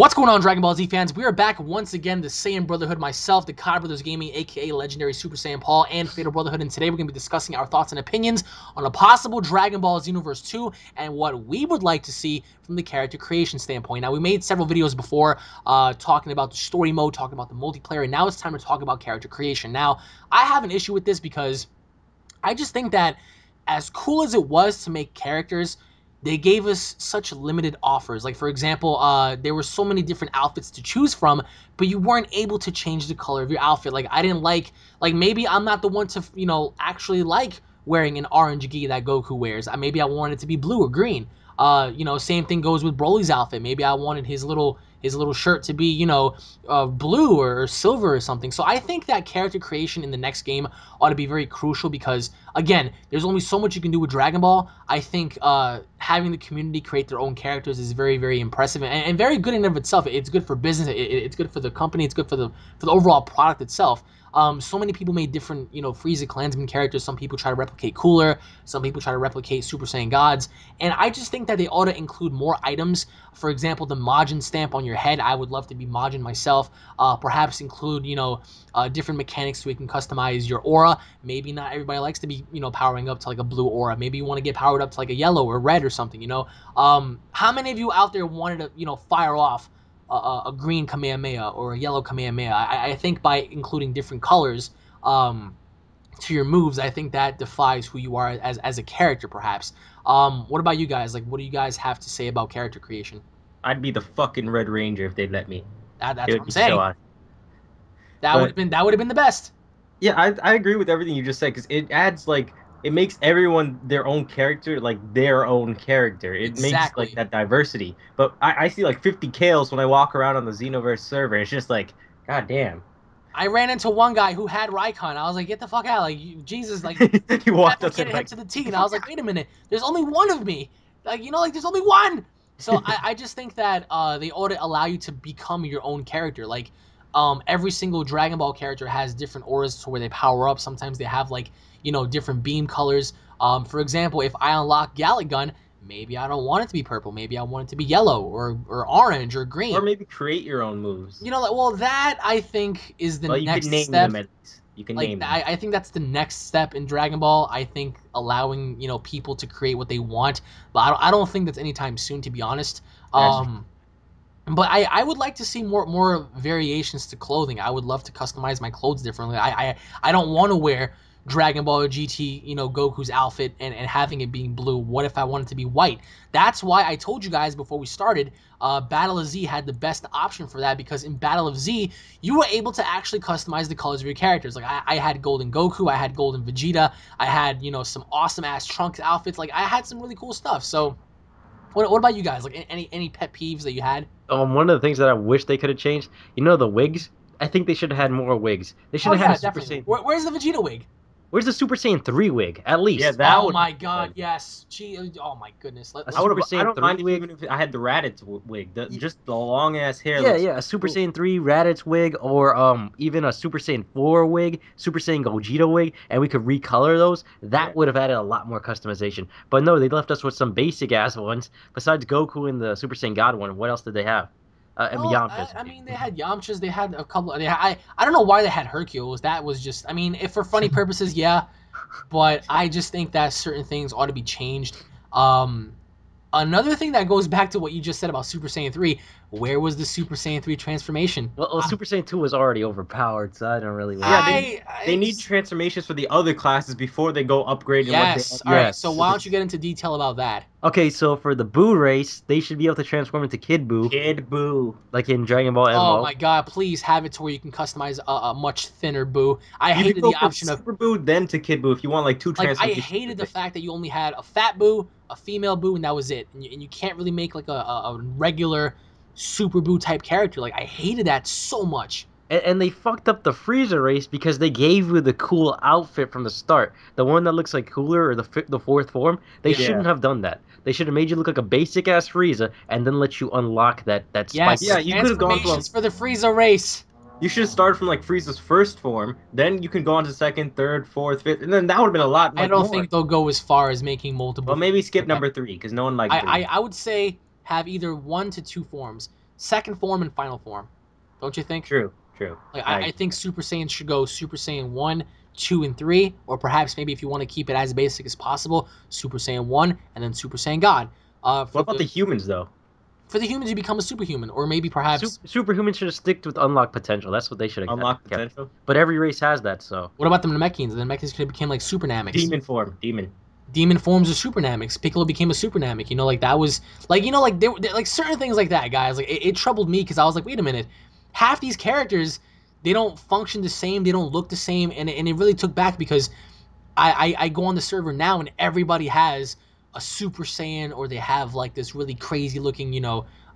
What's going on, Dragon Ball Z fans? We are back once again, the Saiyan Brotherhood, myself, the Kai Brothers Gaming, aka Legendary Super Saiyan Paul, and Fatal Brotherhood, and today we're going to be discussing our thoughts and opinions on a possible Dragon Ball Xenoverse 2 and what we would like to see from the character creation standpoint. Now, we made several videos before talking about the story mode, talking about the multiplayer, and now it's time to talk about character creation. Now, I have an issue with this because I just think that as cool as it was to make characters, they gave us such limited offers. Like, for example, there were so many different outfits to choose from, but you weren't able to change the color of your outfit. Like, I didn't like maybe I'm not the one to, actually like wearing an orange gi that Goku wears. Maybe I want it to be blue or green. Same thing goes with Broly's outfit. Maybe I wanted his little shirt to be, blue or silver or something. So I think that character creation in the next game ought to be very crucial because, again, there's only so much you can do with Dragon Ball. I think having the community create their own characters is very, very impressive and very good in and of itself. It's good for business. It's good for the company. It's good for the overall product itself. So many people made different, Frieza Klansman characters. Some people try to replicate Cooler. Some people try to replicate Super Saiyan Gods. And I just think that they ought to include more items. For example, the Majin stamp on your head. I would love to be Majin myself. Perhaps include, different mechanics so we can customize your aura. Maybe not everybody likes to be, powering up to like a blue aura. Maybe you want to get powered up to like a yellow or red or something, How many of you out there wanted to, fire off a green Kamehameha or a yellow Kamehameha? I think by including different colors to your moves, I think that defies who you are as a character, perhaps. What about you guys? Like, what do you guys have to say about character creation? I'd be the fucking Red Ranger if they'd let me. That's It what would I'm be so saying. awesome. That would But have been the best. yeah, I agree with everything you just said because it adds it makes everyone their own character, like their own character. It makes like Exactly. that diversity. But I see like 50 Kales when I walk around on the Xenoverse server. It's just like, god damn. I ran into one guy who had Raikon. I was like, get the fuck out. Like, Jesus, like, He walked up to replicated me him like, to the T. get the And I was fuck like, out. wait a minute. There's only one of me. There's only one. So I just think that they ought to allow you to become your own character. Like, every single Dragon Ball character has different auras to where they power up. Sometimes they have, like, different beam colors. For example, if I unlock Gallic Gun, maybe I don't want it to be purple. Maybe I want it to be yellow or orange or Or green. maybe create your own moves. Well, that I think is the Well, you can next name step. them at least. You can Like, name them. I think that's the next step in Dragon Ball. I think allowing, people to create what they want, but I don't think that's anytime soon, to be honest. That's But I would like to see more variations to clothing. I would love to customize my clothes differently. I don't want to wear Dragon Ball GT, Goku's outfit and having it being blue. What if I want it to be white? That's why I told you guys before we started, Battle of Z had the best option for that because in Battle of Z, you were able to actually customize the colors of your characters. Like, I had Golden Goku, I had Golden Vegeta, I had, some awesome ass Trunks outfits. Like, I had some really cool stuff. So what about you guys? Like, any pet peeves that you had? one of the things that I wish they could have changed. The wigs. I think they should have had more wigs. They should Oh have had a yeah, Super definitely. Saiyan. Where's the Vegeta wig? Where's the Super Saiyan 3 wig? At Yeah, least that Oh would my have God, been. yes. Oh my goodness. a I would Super have. I Saiyan don't 3 mind if wig. even if I had the Raditz wig. Y- Just the long ass hair Yeah, looks yeah, a Super cool. Saiyan 3 Raditz wig, or even a Super Saiyan 4 wig, Super Saiyan Gogeta wig, and we could recolor those. Yeah. That would have added a lot more customization. But no, they left us with some basic ass ones. Besides Goku and the Super Saiyan God one, what else did they have? And Well, Yamcha's. I mean, they had Yamchas. They had a couple. I don't know why they had Hercules. That was just. I mean, if for funny purposes, yeah. But I just think that certain things ought to be changed. Um, Another thing that goes back to what you just said about Super Saiyan 3. Where was the Super Saiyan 3 transformation? Well, Super Saiyan 2 was already overpowered, so I don't really Yeah, want. they need transformations for the other classes before they go upgrading what they Yes. All have. right. So Yes. why don't you get into detail about that? Okay, so for the Boo race, they should be able to transform into Kid Boo, Kid Buu. like in Dragon Ball Oh Evo. my God! Please have it to where you can customize a much thinner Boo. I You could hated go the from option of Super Buu then to Kid Buu if you want like two like I transformations per hated the thing. fact that you only had a fat Boo, a female Boo, and that was it. And you can't really make like a regular Super Boo type character. Like I hated that so much. And they fucked up the Frieza race because they gave you the cool outfit from the start. The one that looks like Cooler or the fourth form. They Yeah. Yeah. shouldn't have done that. They should have made you look like a basic ass Frieza and then let you unlock that spike Yes, Yeah, race. you could have gone from transformations for the Frieza race. you should have started from like Frieza's first form, then you can go on to second, third, fourth, fifth, and then that would have been a lot I like don't more. think they'll go as far as making multiple Well, maybe forms skip like that. number 3 because no one liked I, I 3. I would say have either 1 to 2 forms. second form and final form. Don't you think? True. Like I think Super Saiyan should go Super Saiyan 1, 2, and 3, or perhaps maybe if you want to keep it as basic as possible, Super Saiyan 1 and then Super Saiyan God. What about the humans though? For the humans, you become a superhuman, or maybe perhaps. Superhumans should have sticked with unlocked potential. That's what they should have Unlock kept. potential. But every race has that, so. What about the Namekians? The Namekians could have become like Super Nameks. Demon form. Demon forms of Super Nameks. Piccolo became a Super Namek. You know, like that was like there like certain things like that, guys. Like it troubled me because I was like, wait a minute, half these characters they don't function the same, they don't look the same, and it really took back because I go on the server now and everybody has a Super Saiyan or they have like this really crazy looking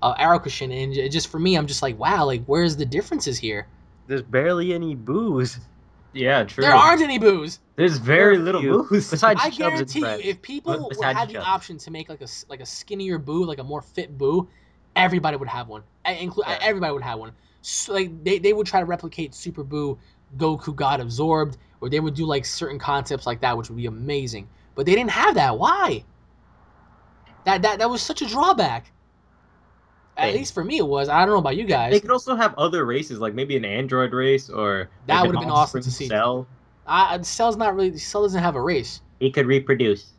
arrow cushion, and just for me I'm just like, wow, like where's the differences here? There's barely any boos. Yeah, true. There aren't any boos. There's very little boos. Besides I Chubbs and guarantee you, Friends. if people Besides had the Chubbs. option to make like a skinnier boo, like a more fit boo, everybody would have one. Everybody would have one. So, like they would try to replicate Super Boo, Goku got absorbed, or they would do like certain concepts like that, which would be amazing. But they didn't have that. Why? That was such a drawback. At least for me, it was. I don't know about you guys. They could also have other races, like maybe an android race or That like would have an been awesome to offspring see. Cell. Cell's not really. Cell doesn't have a race. He could reproduce.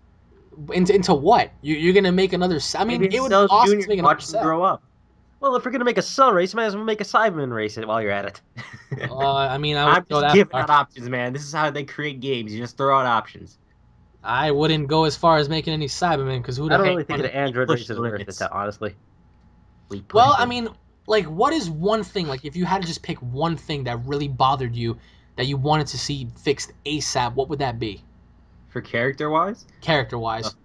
Into what? You're gonna make another? I mean, Maybe it would be Cell awesome Junior to make another watch him Cell. grow up. Well, if we're gonna make a Cell race, might as well make a Cyberman race while you're at it. I mean, I I'm would go just that giving far. out options, man. This is how they create games. You just throw out options. I wouldn't go as far as making any Cybermen because who the I don't heck really think an wanna- Android push race is the worth it, limits. honestly. Well, I mean, like, what is one thing? Like, if you had to just pick one thing that really bothered you, that you wanted to see fixed ASAP, what would that be? For character-wise, Character-wise.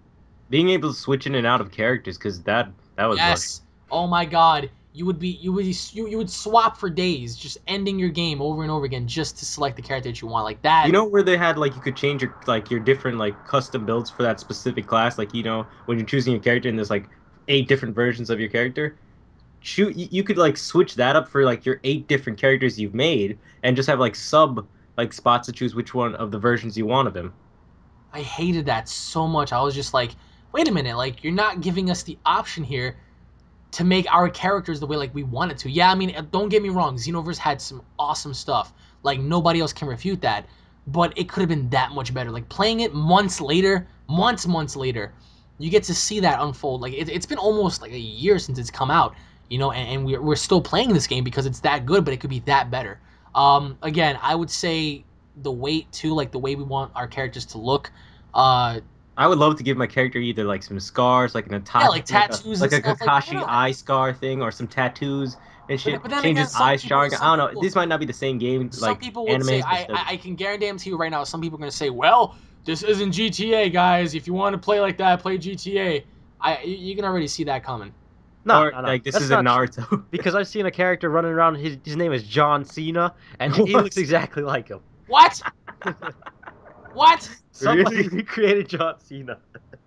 being able to switch in and out of characters, because that was Yes. Oh my God. You would swap for days, just ending your game over and over again just to select the character that you want, like that. You know where they had like you could change your different like custom builds for that specific class, like when you're choosing your character and there's like 8 different versions of your character. You could like switch that up for like your 8 different characters you've made and just have like sub like spots to choose which one of the versions you want of him. I hated that so much. I was just like, wait a minute, like you're not giving us the option here to make our characters the way like we wanted to. Yeah, I mean, don't get me wrong, Xenoverse had some awesome stuff. Like nobody else can refute that. But it could have been that much better. Like playing it months later, months later, you get to see that unfold. Like it's been almost like a year since it's come out, and we're still playing this game because it's that good, but it could be that better. Again, I would say the weight too, like the way we want our characters to look. I would love to give my character either like some scars, like an Itachi, like tattoos like a and stuff, like, Kakashi why not? eye scar thing, or some tattoos and shit. But then Change again, his eyes showing. I don't know. people- This might not be the same game. Some Like people would say, animes, but still. I can guarantee you right now, some people are going to say, well, this isn't GTA, guys. If you want to play like that, play GTA. You can already see that coming. No, or no. like this That's isn't not Naruto. because I've seen a character running around. His name is John Cena, and he What? looks exactly like him. What? What? Somebody Really? recreated John Cena.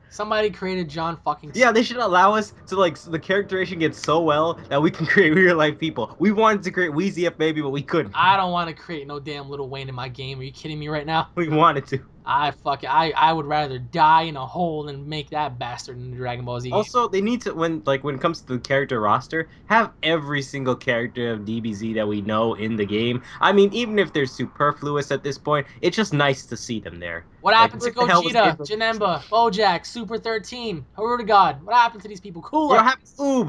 Somebody created John fucking... Yeah, they should allow us to like the characterization gets so well that we can create real life people. We wanted to create Wheezy F Baby, but we couldn't. I don't want to create no damn Little Wayne in my game. Are you kidding me right now? We wanted to. I would rather die in a hole than make that bastard in the Dragon Ball Z game. Also, they need to when it comes to the character roster, have every single character of DBZ that we know in the game. I mean, even if they're superfluous at this point, it's just nice to see them there. What happened to what the hell was Gogeta, April- Janemba, Bojack, Super 13, Haru to God? What happened to these people? Cool. What happened to Oob?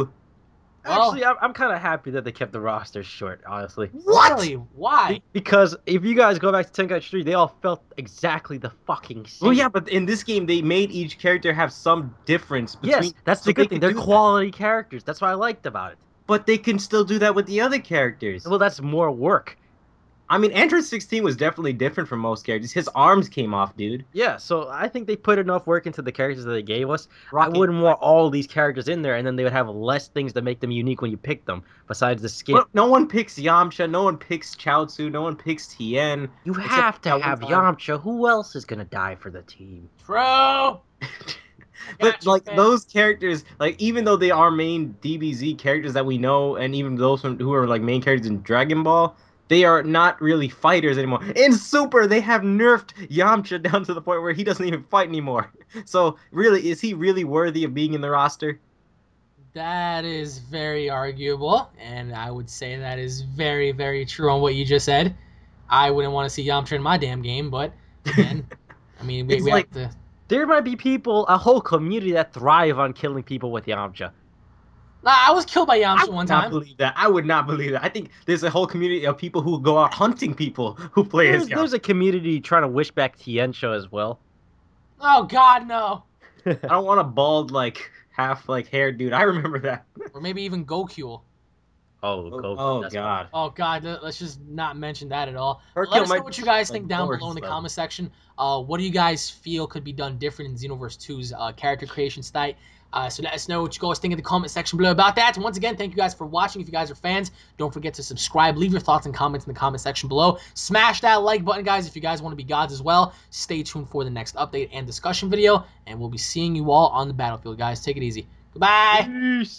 Well- Actually, I'm kind of happy that they kept the roster short, honestly. Really? Why? Because if you guys go back to Tenkaichi 3, they all felt exactly the fucking same. Well, yeah, but in this game, they made each character have some difference between. Yes, that's so the good they thing. could They're do that. quality characters. That's what I liked about it. But they can still do that with the other characters. Well, that's more work. I mean, Android 16 was definitely different from most characters. His arms came off, dude. Yeah, so I think they put enough work into the characters that they gave us. Rocket- I wouldn't want all these characters in there, and then they would have less things that make them unique when you pick them, besides the skin. But no one picks Yamcha, no one picks Chaozu, no one picks Tien. You except have to that have one time. Yamcha. Who else is gonna die for the team? Bro! But Gotcha, like man. those characters, like even though they are main DBZ characters that we know, and even those who are like main characters in Dragon Ball, they are not really fighters anymore. In Super, they have nerfed Yamcha down to the point where he doesn't even fight anymore. So really, is he really worthy of being in the roster? That is very arguable, and I would say that is very, very true on what you just said. I wouldn't want to see Yamcha in my damn game, but again, I mean, we like, have to. There might be people, a whole community that thrive on killing people with Yamcha. Nah, I was killed by Yamcha one I time. believe that. I would not believe that. I think there's a whole community of people who go out hunting people who play as There's a community trying to wish back Tiencho as well. Oh God, no. I don't want a bald, like, half, like, hair dude. I remember that. Or maybe even Goku. Oh, God. Oh God, let's just not mention that at all. Hercule Let us know might what you be, guys like, think down lower below in the his comment section. What do you guys feel could be done different in Xenoverse 2's character creation style? So let us know what you guys think in the comment section below about that. And once again, thank you guys for watching. If you guys are fans, don't forget to subscribe. Leave your thoughts and comments in the comment section below. Smash that like button, guys, if you guys want to be gods as well. Stay tuned for the next update and discussion video. And we'll be seeing you all on the battlefield, guys. Take it easy. Goodbye. Peace.